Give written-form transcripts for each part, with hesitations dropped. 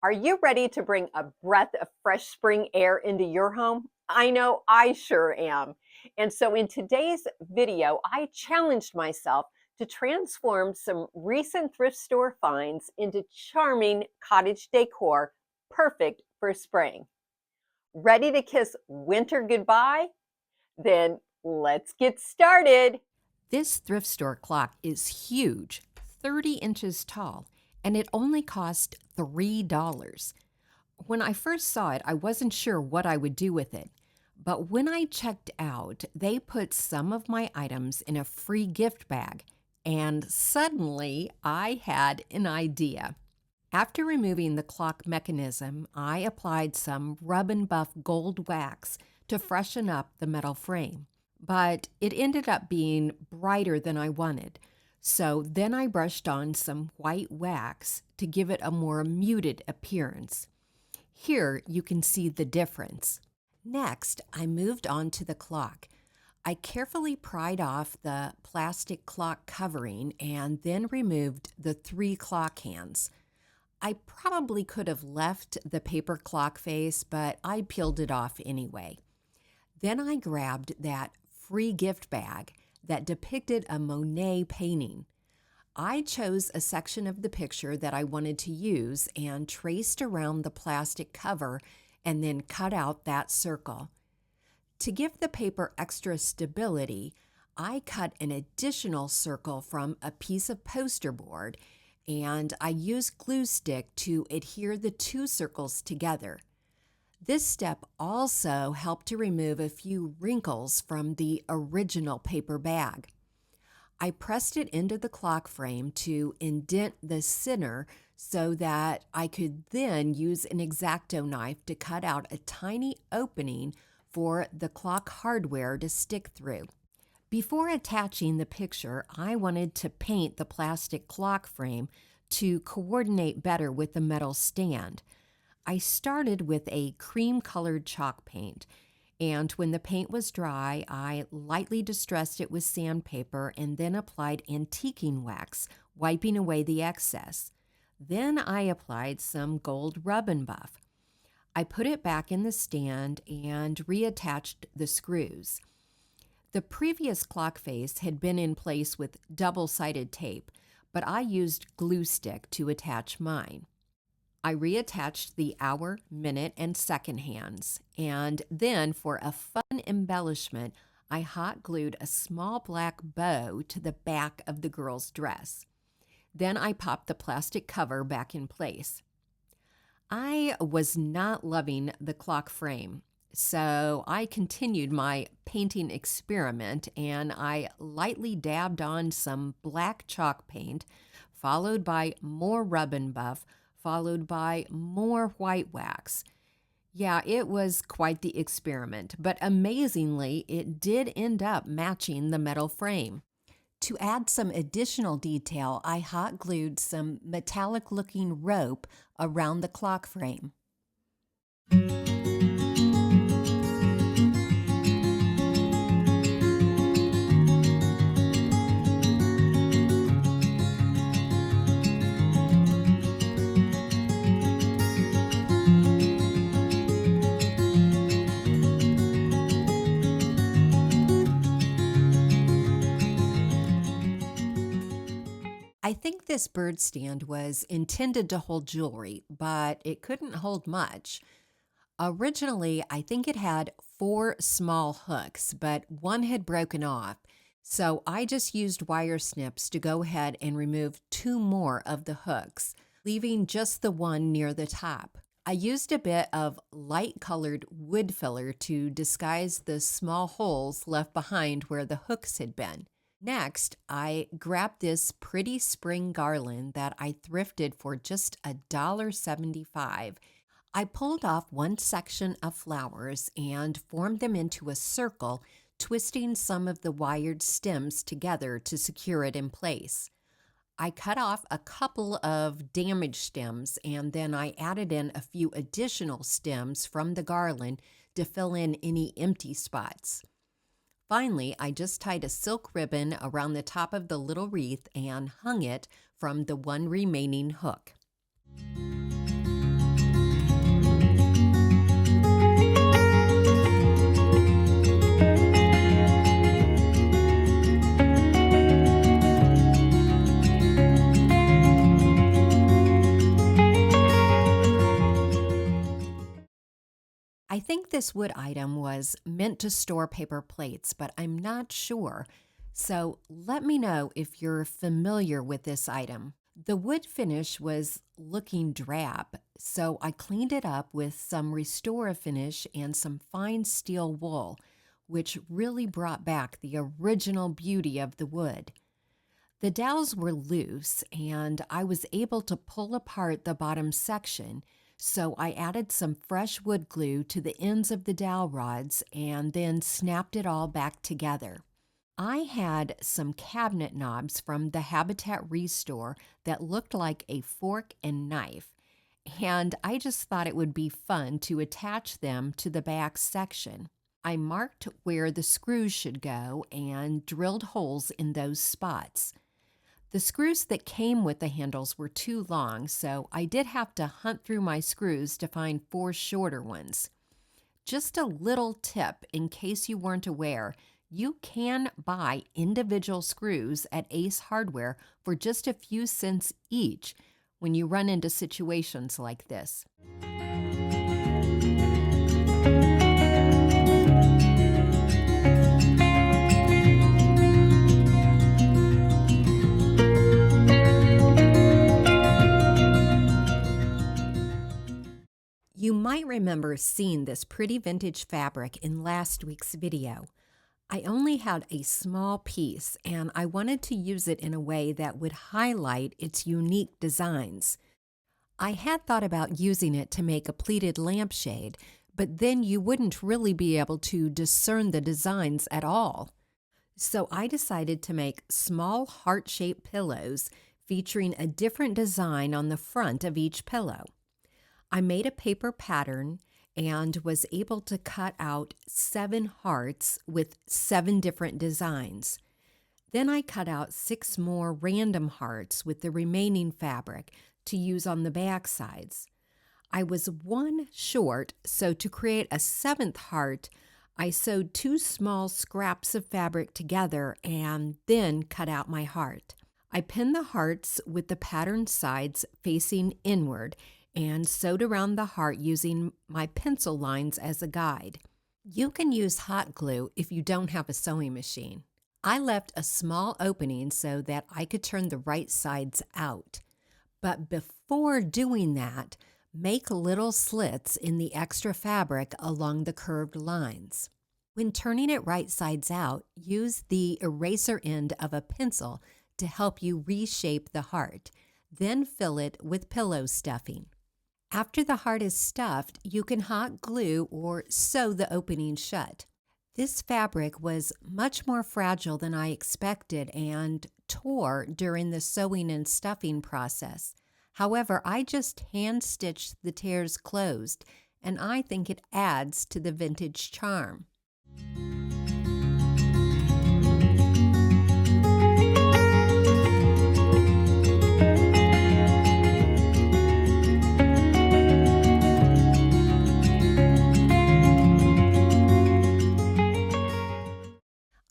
Are you ready to bring a breath of fresh spring air into your home? I know I sure am. And so in today's video, I challenged myself to transform some recent thrift store finds into charming cottage decor, perfect for spring. Ready to kiss winter goodbye? Then let's get started. This thrift store clock is huge, 30 inches tall, and it only cost $3. When I first saw it, I wasn't sure what I would do with it. But when I checked out, they put some of my items in a free gift bag, and suddenly I had an idea. After removing the clock mechanism, I applied some rub and buff gold wax to freshen up the metal frame. But it ended up being brighter than I wanted. So then I brushed on some white wax to give it a more muted appearance. Here you can see the difference. Next, I moved on to the clock. I carefully pried off the plastic clock covering and then removed the 3 clock hands. I probably could have left the paper clock face, but I peeled it off anyway. Then I grabbed that free gift bag that depicted a Monet painting. I chose a section of the picture that I wanted to use and traced around the plastic cover and then cut out that circle. To give the paper extra stability, I cut an additional circle from a piece of poster board and I used glue stick to adhere the 2 circles together. This step also helped to remove a few wrinkles from the original paper bag. I pressed it into the clock frame to indent the center so that I could then use an X-Acto knife to cut out a tiny opening for the clock hardware to stick through. Before attaching the picture, I wanted to paint the plastic clock frame to coordinate better with the metal stand. I started with a cream-colored chalk paint, and when the paint was dry, I lightly distressed it with sandpaper and then applied antiquing wax, wiping away the excess. Then I applied some gold rub and buff. I put it back in the stand and reattached the screws. The previous clock face had been in place with double-sided tape, but I used glue stick to attach mine. I reattached the hour, minute, and second hands, and then for a fun embellishment, I hot glued a small black bow to the back of the girl's dress. Then I popped the plastic cover back in place. I was not loving the clock frame, so I continued my painting experiment and I lightly dabbed on some black chalk paint, followed by more rub and buff, followed by more white wax. Yeah, it was quite the experiment, but amazingly, it did end up matching the metal frame. To add some additional detail, I hot glued some metallic-looking rope around the clock frame. I think this bird stand was intended to hold jewelry, but it couldn't hold much. Originally, I think it had 4 small hooks, but one had broken off, so I just used wire snips to go ahead and remove 2 more of the hooks, leaving just the one near the top. I used a bit of light-colored wood filler to disguise the small holes left behind where the hooks had been. Next, I grabbed this pretty spring garland that I thrifted for just $1.75. I pulled off one section of flowers and formed them into a circle, twisting some of the wired stems together to secure it in place. I cut off a couple of damaged stems and then I added in a few additional stems from the garland to fill in any empty spots. Finally, I just tied a silk ribbon around the top of the little wreath and hung it from the one remaining hook. I think this wood item was meant to store paper plates, but I'm not sure. So let me know if you're familiar with this item. The wood finish was looking drab, so I cleaned it up with some Restore finish and some fine steel wool, which really brought back the original beauty of the wood. The dowels were loose, and I was able to pull apart the bottom section, so I added some fresh wood glue to the ends of the dowel rods and then snapped it all back together. I had some cabinet knobs from the Habitat Restore that looked like a fork and knife, and I just thought it would be fun to attach them to the back section. I marked where the screws should go and drilled holes in those spots. The screws that came with the handles were too long, so I did have to hunt through my screws to find 4 shorter ones. Just a little tip in case you weren't aware, you can buy individual screws at Ace Hardware for just a few cents each when you run into situations like this. You might remember seeing this pretty vintage fabric in last week's video. I only had a small piece and I wanted to use it in a way that would highlight its unique designs. I had thought about using it to make a pleated lampshade, but then you wouldn't really be able to discern the designs at all. So I decided to make small heart-shaped pillows featuring a different design on the front of each pillow. I made a paper pattern and was able to cut out 7 hearts with 7 different designs. Then I cut out 6 more random hearts with the remaining fabric to use on the back sides. I was 1 short, so to create a 7th heart, I sewed 2 small scraps of fabric together and then cut out my heart. I pinned the hearts with the pattern sides facing inward and sewed around the heart using my pencil lines as a guide. You can use hot glue if you don't have a sewing machine. I left a small opening so that I could turn the right sides out. But before doing that, make little slits in the extra fabric along the curved lines. When turning it right sides out, use the eraser end of a pencil to help you reshape the heart. Then fill it with pillow stuffing. After the heart is stuffed, you can hot glue or sew the opening shut. This fabric was much more fragile than I expected and tore during the sewing and stuffing process. However, I just hand-stitched the tears closed, and I think it adds to the vintage charm.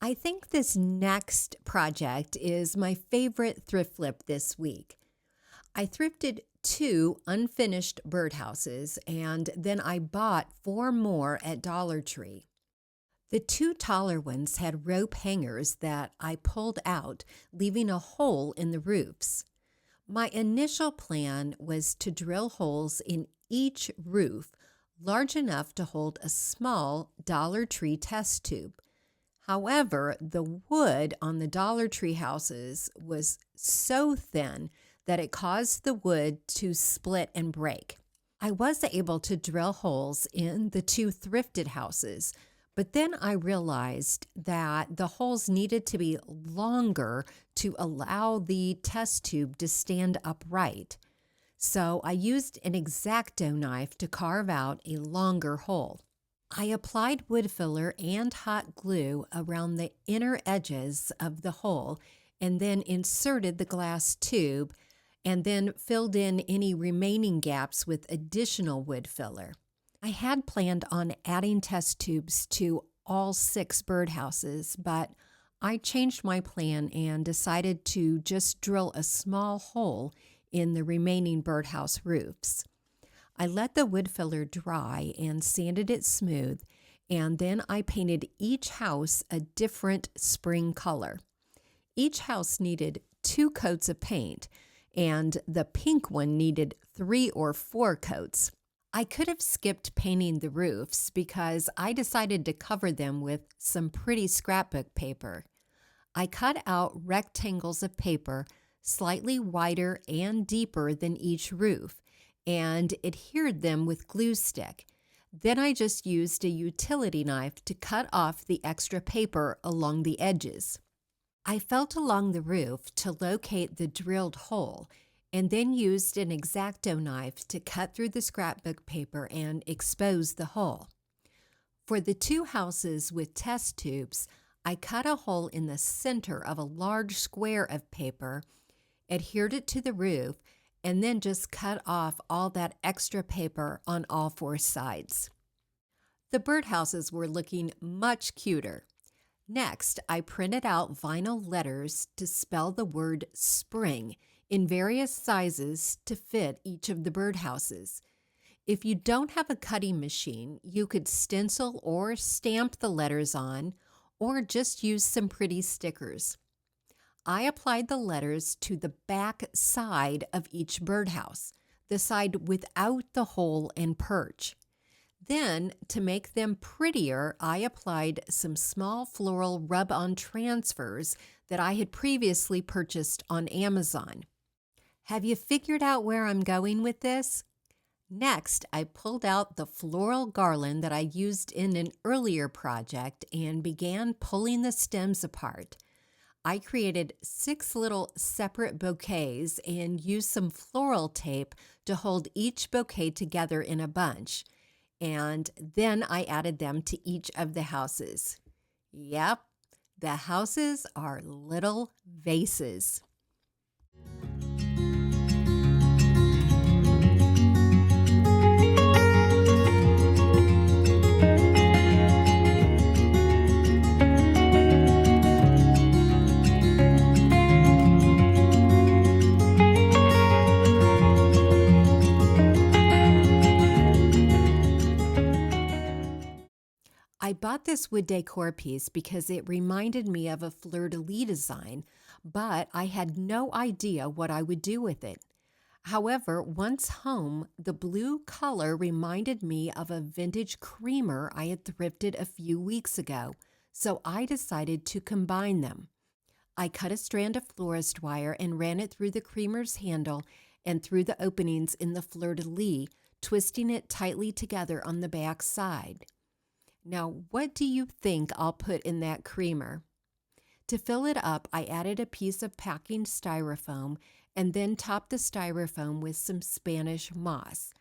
I think this next project is my favorite thrift flip this week. I thrifted 2 unfinished birdhouses and then I bought 4 more at Dollar Tree. The 2 taller ones had rope hangers that I pulled out, leaving a hole in the roofs. My initial plan was to drill holes in each roof large enough to hold a small Dollar Tree test tube. However, the wood on the Dollar Tree houses was so thin that it caused the wood to split and break. I was able to drill holes in the 2 thrifted houses, but then I realized that the holes needed to be longer to allow the test tube to stand upright. So I used an X-Acto knife to carve out a longer hole. I applied wood filler and hot glue around the inner edges of the hole and then inserted the glass tube and then filled in any remaining gaps with additional wood filler. I had planned on adding test tubes to all 6 birdhouses, but I changed my plan and decided to just drill a small hole in the remaining birdhouse roofs. I let the wood filler dry and sanded it smooth, and then I painted each house a different spring color. Each house needed 2 coats of paint, and the pink one needed 3 or 4 coats. I could have skipped painting the roofs because I decided to cover them with some pretty scrapbook paper. I cut out rectangles of paper slightly wider and deeper than each roof and adhered them with glue stick. Then I just used a utility knife to cut off the extra paper along the edges. I felt along the roof to locate the drilled hole and then used an X-Acto knife to cut through the scrapbook paper and expose the hole. For the 2 houses with test tubes, I cut a hole in the center of a large square of paper, adhered it to the roof, and then just cut off all that extra paper on all 4 sides. The birdhouses were looking much cuter. Next, I printed out vinyl letters to spell the word spring in various sizes to fit each of the birdhouses. If you don't have a cutting machine, you could stencil or stamp the letters on, or just use some pretty stickers. I applied the letters to the back side of each birdhouse, the side without the hole and perch. Then, to make them prettier, I applied some small floral rub-on transfers that I had previously purchased on Amazon. Have you figured out where I'm going with this? Next, I pulled out the floral garland that I used in an earlier project and began pulling the stems apart. I created 6 little separate bouquets and used some floral tape to hold each bouquet together in a bunch. And then I added them to each of the houses. Yep, the houses are little vases. I bought this wood decor piece because it reminded me of a fleur-de-lis design, but I had no idea what I would do with it. However, once home, the blue color reminded me of a vintage creamer I had thrifted a few weeks ago, so I decided to combine them. I cut a strand of florist wire and ran it through the creamer's handle and through the openings in the fleur-de-lis, twisting it tightly together on the back side. Now, what do you think I'll put in that creamer? To fill it up, I added a piece of packing styrofoam and then topped the styrofoam with some Spanish moss.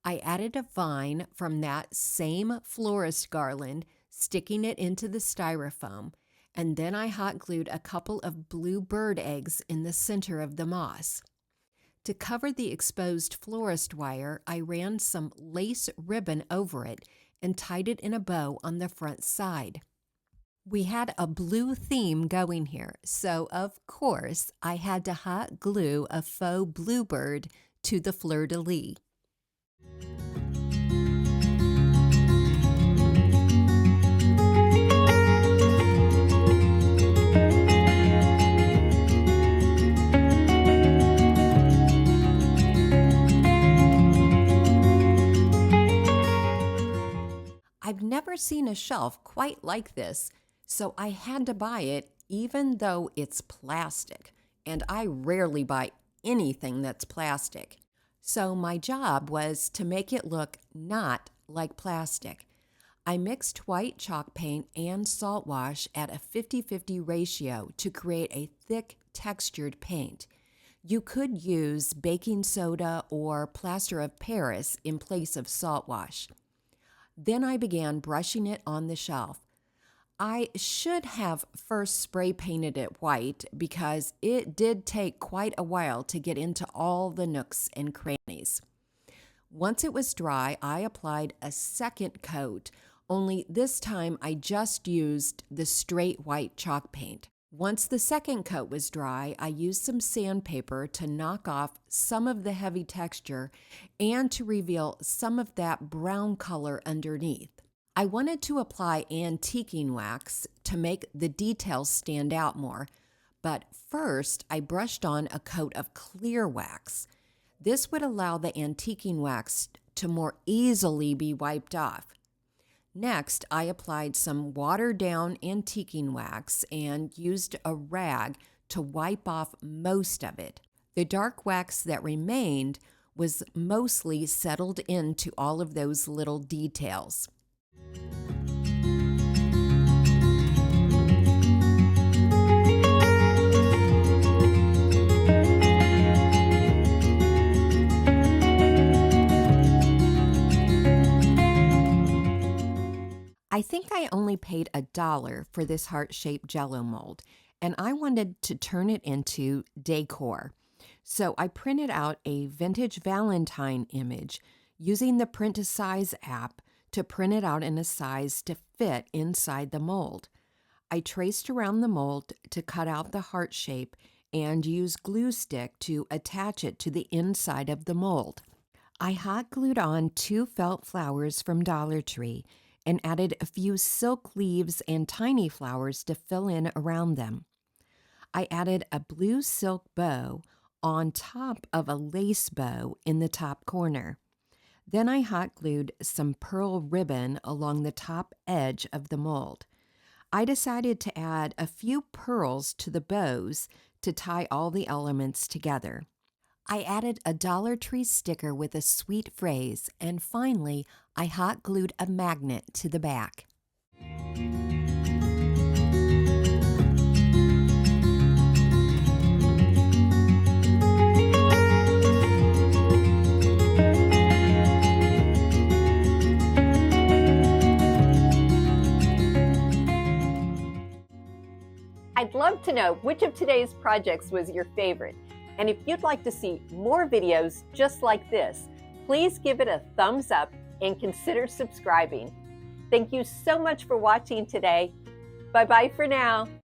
I added a vine from that same florist garland, sticking it into the styrofoam, and then I hot glued a couple of blue bird eggs in the center of the moss. To cover the exposed florist wire, I ran some lace ribbon over it and tied it in a bow on the front side. We had a blue theme going here, so of course I had to hot glue a faux bluebird to the fleur-de-lis. I've never seen a shelf quite like this, so I had to buy it even though it's plastic, and I rarely buy anything that's plastic. So my job was to make it look not like plastic. I mixed white chalk paint and salt wash at a 50-50 ratio to create a thick, textured paint. You could use baking soda or plaster of Paris in place of salt wash. Then I began brushing it on the shelf. I should have first spray painted it white because it did take quite a while to get into all the nooks and crannies. Once it was dry, I applied a second coat, only this time I just used the straight white chalk paint. Once the second coat was dry, I used some sandpaper to knock off some of the heavy texture and to reveal some of that brown color underneath. I wanted to apply antiquing wax to make the details stand out more, but first I brushed on a coat of clear wax. This would allow the antiquing wax to more easily be wiped off. Next, I applied some watered-down antiquing wax and used a rag to wipe off most of it. The dark wax that remained was mostly settled into all of those little details. I think I only paid $1 for this heart-shaped jello mold, and I wanted to turn it into decor. So I printed out a vintage Valentine image using the Print to Size app to print it out in a size to fit inside the mold. I traced around the mold to cut out the heart shape and used glue stick to attach it to the inside of the mold. I hot glued on 2 felt flowers from Dollar Tree and added a few silk leaves and tiny flowers to fill in around them. I added a blue silk bow on top of a lace bow in the top corner. Then I hot glued some pearl ribbon along the top edge of the mold. I decided to add a few pearls to the bows to tie all the elements together. I added a Dollar Tree sticker with a sweet phrase, and finally, I hot glued a magnet to the back. I'd love to know which of today's projects was your favorite. And if you'd like to see more videos just like this, please give it a thumbs up and consider subscribing. Thank you so much for watching today. Bye-bye for now.